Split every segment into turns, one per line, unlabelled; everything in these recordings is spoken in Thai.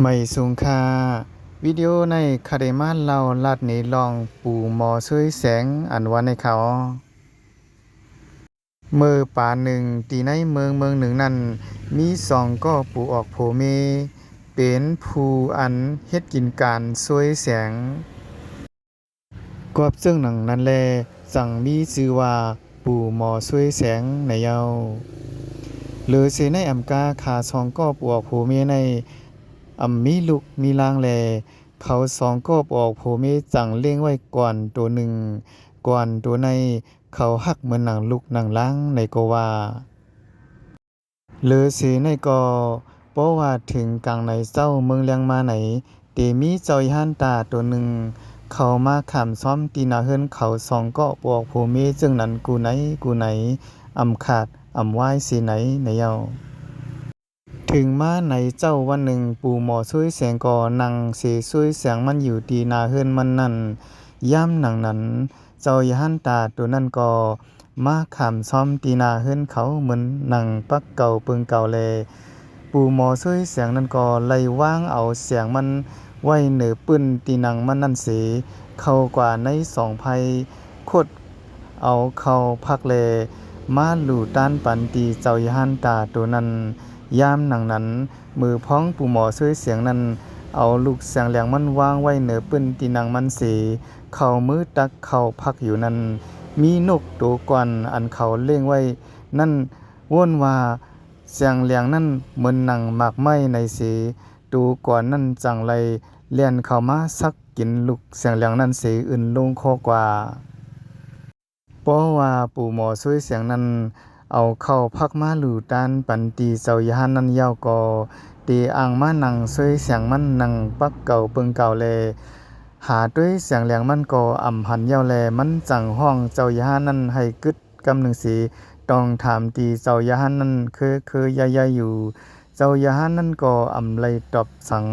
ไม่สูงค่าวิดีโอในคาเดมาเราลัดนี้ลองปูหมอช่วยแสงอันวันในเขาเมื่อป่าหนึ่งตีในเมืองหนึ่งนั้นมีสองก็ปูออกโผเมเป็นผู้อันเฮ็ดกินการช่วยแสงกอบซึ่งหนังนั้นแลสั่งมีชื่อว่าปูหมอช่วยแสงในเยาหรือเสในอำกาขาสองก็ปูออกโผเมในมีลูกมีลางแลเขาสองก็ออกโผเมจังเลี้ยงไว้ก่อนตัวหนึ่งก่อนตัวในเขาหักเหมือนหนังลูกหนังล้างในก็ว่าหรือสิในก็เพราะว่าถึงกลางในเจ้าเมืองเลียงมาไหนเตมีเจ้าอีหันตาตัวหนึ่งเขามาขามซ้อมตีนาเฮิรนเขาสองก็ปอกโผเมจึงนั้นกูไหนอำขาดอำวายสิไหนในเยาถึงมาในเจ้าวันหนึ่งปู่หมอช่วยแสงก่อนังเสช่วยแสงมันอยู่ตีนาเฮือนมันนั่นย่ำหนังนั้นเจ้าอย่าหันตาตัวนั้นก็มาขามซ้อมตีนาเฮือนเขาเหมือนหนังปักเก่าปึงเก่าแลปู่หมอช่วยแสงนั้นก็ไล่ว่างเอาเสียงมันไว้เหนือปืนตีนังมันนั่นเสเข้ากว่าในสองภัยโคดเอาเข้าพักแลมาหลู่ต้านปันตีเจ้าอย่าหันตาตัวนั้นยามหนังนั้นมือพ้องปู่หมอช่วยเสียงนั้นเอาลูกเสียงแหลงมันวางไว้เหนือปืนตีนังมันเสเข้ามือตักเข้าพักอยู่นั้นมีนกตัวก่อนอันเขาเลี้ยงไว้นั่นว่นว่าเสียงแหลงนั้นเหมือนหนังหมากไม้ในเสตัวก่อนนั้นจังไรเลียนเข้ามาสักกินลูกเสียงแหลงนั้นเสอื่นลงคอกว่าเพราะว่าปู่หมอช่วยเสียงนั้นเอาเข้าพักมาหลู่ตานปันตีเจ้าย่านนั้นยาวก่อตีอ่างมานังช่วยเสียงมันนังปักเก่าเปิงเก่าแลหาด้วยเสียงแหลงมันก็อ่ำหันยาวแลมันจังห้องเจ้าย่านนั้นให้กึดกำหนึ่งสีต้องถามตีเจ้าย่านนั้นคือยายอยู่เจ้าย่านนั้นก็อ่ำไลตอบสัง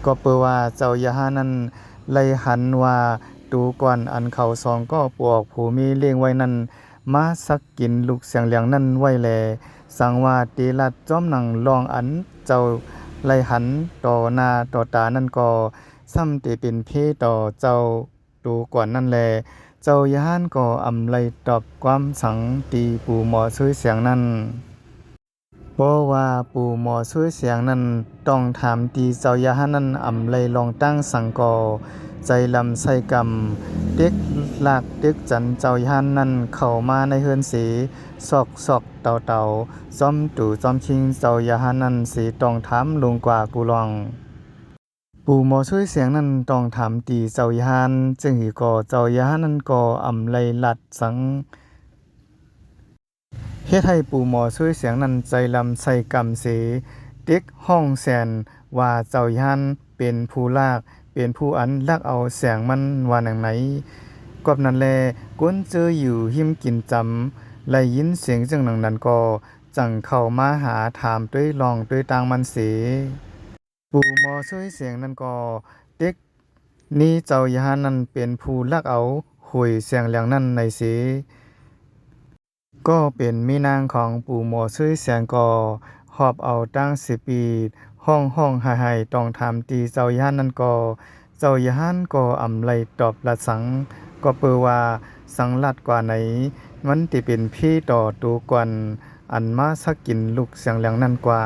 ก็เปว่าเจ้าย่านนั้นไลหันว่าตูก่อนอันเขาสองก็ปวกผู้มีเลี้ยงไว้นั้นมาสักกินลูกเสียงเหลียงนั้นไว้แลสังว่าตีลัดจ้อมหนังลองอันเจ้าไลหันต่อหน้าต่อตานั่นก็ซ้ำเตเป็นเพต่อเจ้าตูก่อนนั่นแลเจ้าย่านก็อำไลตอบความสังตีปู่หมอช่วยเสียงนั้นเพราะว่าปู่หมอช่วยเสียงนั้นต้องถามตีเจ้าย่านนั้นอำไลลองตั้งสังกอใจลำไส้กำเด็กลากเด็กจันเจ้าย่านนั้นเข้ามาในเฮือนสีซอกเต่าซ้อมตู่ซ้อมชิงเจ้าย่านนั้นสีต้องถามลงกว่ากูลองปู่หมอช่วยเสียงนั้นต้องถามตีเจ้าย่านจึงหือก่อเจ้าย่านนั้นก็อำไลลัดสังเฮ็ดให้ปู่หมอช่วยเสียงนั้นใจลำไส้กำเสเด็กห้องแสนว่าเจ้าย่านเป็นผู้ลากเป็นผู้อันลักเอาแสงมันว่าหนังไหนกอบนั้นแลก้นเจออยู่หิมกินจำไลยินเสียงจังหนังนั้นก็จังเข้ามาหาถามด้วยลองด้วยต่างมันเสปู่หมอช่วยเสียงนั้นก็เด็กนี้เจ้าย่านนั้นเป็นผู้ลักเอาหุยเสียงเหลียงนั้นในเสก็เป็นแม่นางของปู่หมอช่วยเสียงก็หอบเอาตั้ง10 ปีห้องไห้ๆต้องถามตีเจ้าย่านนั้นก็เจ้าย่านก็อำไลตอบลัดสังก็เปอว่าสังลัดกว่าไหนมันติเป็นพี่ต่อตัวกวนอันมาสักกินลูกเสียงเหลียงนั้นกว่า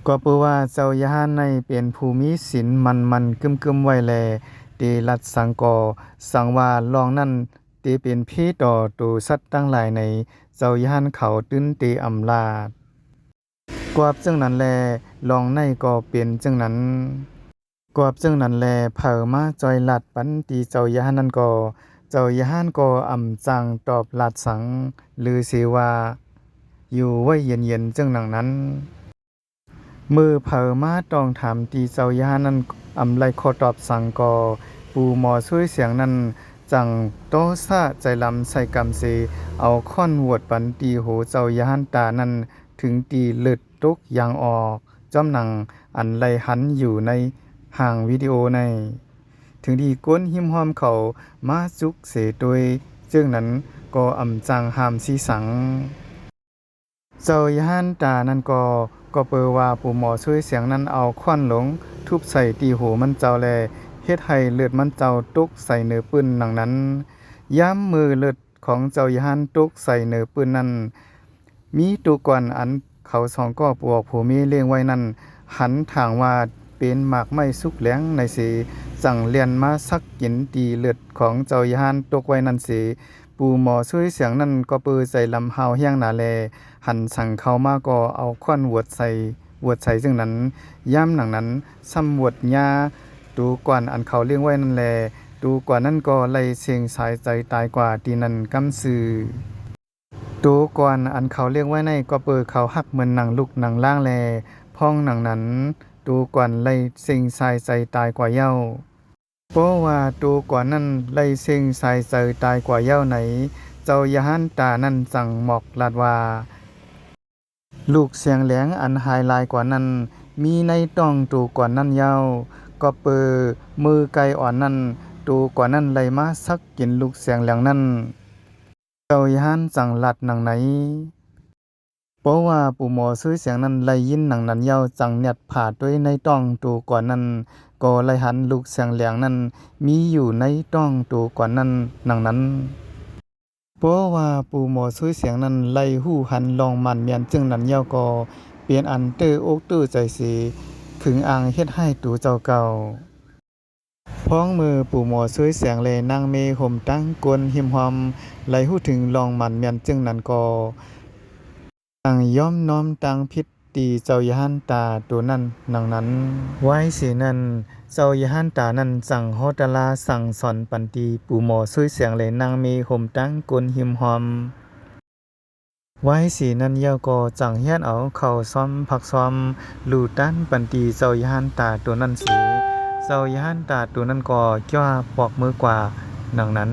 ก็เปอว่าเจ้าย่านในเป็นภูมิศีลมันกึมไว้แลตีลัดสังก็สังว่าลองนั้นตีเป็นพี่ต่อตัวสัตว์ตั้งหลายในเจ้าย่านเขาตื้นตีอำลาดกวาบจังนั้นแลลองในก็เป็นจังนั้นกวาบจังนั้นแลเผามาจอยลัดปันตีเจ้าย่านนั้นก็เจ้าย่านก็อำจังตอบลัดสังหรือสิว่าอยู่ไว้เย็นๆจังหนังนั้นมือเผามาต้องถามตีเจ้าย่านนั้นอำไลขอตอบสังก็ปู่หมอช่วยเสียงนั้นจังโตซะใจลำใส่กำเสเอาค้อนหวดปันตีโหเจ้าย่านตานั้นถึงตีเลือดตกยางออกจ้อมหนังอันไลหันอยู่ในห่างวิดีโอในถึงดีก้นหิมห้อมเขามาจุกเสโดยจึงนั้นก็อำจังหามสีสังเจ้าย่านตานั้นก็ ก็เปอว่าปู่หมอช่วยเสียงนั้นเอาค้อนหลงทุบใส่ตีหูมันเจ้าแลเฮ็ดให้เลือดมันเจ้าตกใส่เนื้อปืนหนังนั้นย้ำมือเลือดของเจ้าย่านตกใส่เนื้อปืนนั้นมีตุก่อนอันเขาสองก็ปวกผู้มีเลี้ยงไว้นั้นหันทางว่าเป็นหมากไม้สุกแหลงในสิสั่งเลียนมาสักกินตีเลือดของเจ้าย่านตกไว้นั้นสิปู่หมอช่วยเสียงนั้นก็ปือใส่ลำเฮาเฮียงหนาแลหันสั่งเข้ามาก็เอาค้อนหวดใส่ซึ่งนั้นย่ำหนังนั้นซ้ำหวดยาดูก่อนอันเขาเลี้ยงไว้นั่นแลดูกว่านั้นก็ไล่เสียงสายใจตายกว่าตีนั้นกำซื่อดูก่อนอันเขาเลี้ยงไว้ในก็เปิดเขาหักเหมือนหนังลูกหนังล่างแลพ้องหนังนั้นดูก่อนไล่เสียงสายใจตายกว่าเย้าเพราะว่าดูก่อนนั้นไล่เสียงสายใจตายกว่าเย้าไหนเจ้ายาหันตานั้นสั่งหมอกลาดว่าลูกเสียงแหลงอันหายลายกว่านั้นมีในต้องตูก่อนนั้นเย้าก็เปอมือไกอ่อนนั้นตูก่อนนั้นไล่มาสักกินลูกเสียงแหลงนั้นเจ้าย่านจังหลัดหนังไหนเพราะว่าปู่หมอซื้อเสียงนั้นไล่ยินหนังนั้นเย้าจังเน็ดผ่าด้วยในต้องตูก่อนนั้นก็ไล่หันลูกเสียงแหลงนั้นมีอยู่ในต้องตูก่อนนั้นหนังนั้นเพราะว่าปู่หมอซื้อเสียงนั้นไล่หู้หันลองมันเมียนจึงนั้นเย้าก็เปลี่ยนอันเตออกตื้อใจสิขึงอ่างเฮ็ดให้ตูเจ้าเก่าพ้องมือปู่หมอช่วยเสียงเลยนางเมห่มตั้งกวนหิมหอมไหลหู้ถึงลองมันเมียนจึงนั้นก็ต่างย่อมน้อมตังพิษตีเจ้าย่านตาตัวนั้นนังนั้นไว้สินั้นเจ้าย่านตานั้นสั่งโฮตลาสั่งสอนปันตีปู่หมอช่วยเสียงเลยนางเมห่มตั้งกวนหิมหอมไว้สีนั้นเย้าก็จังเฮียนเอาเข้าซ้อมผักซ้อมลู่ตันปันตีเจ้าย่านตาตัวนั้นสิเจ้าย่านตาตัวนั้นก็จ้าปอกมือกว่าดังนั้น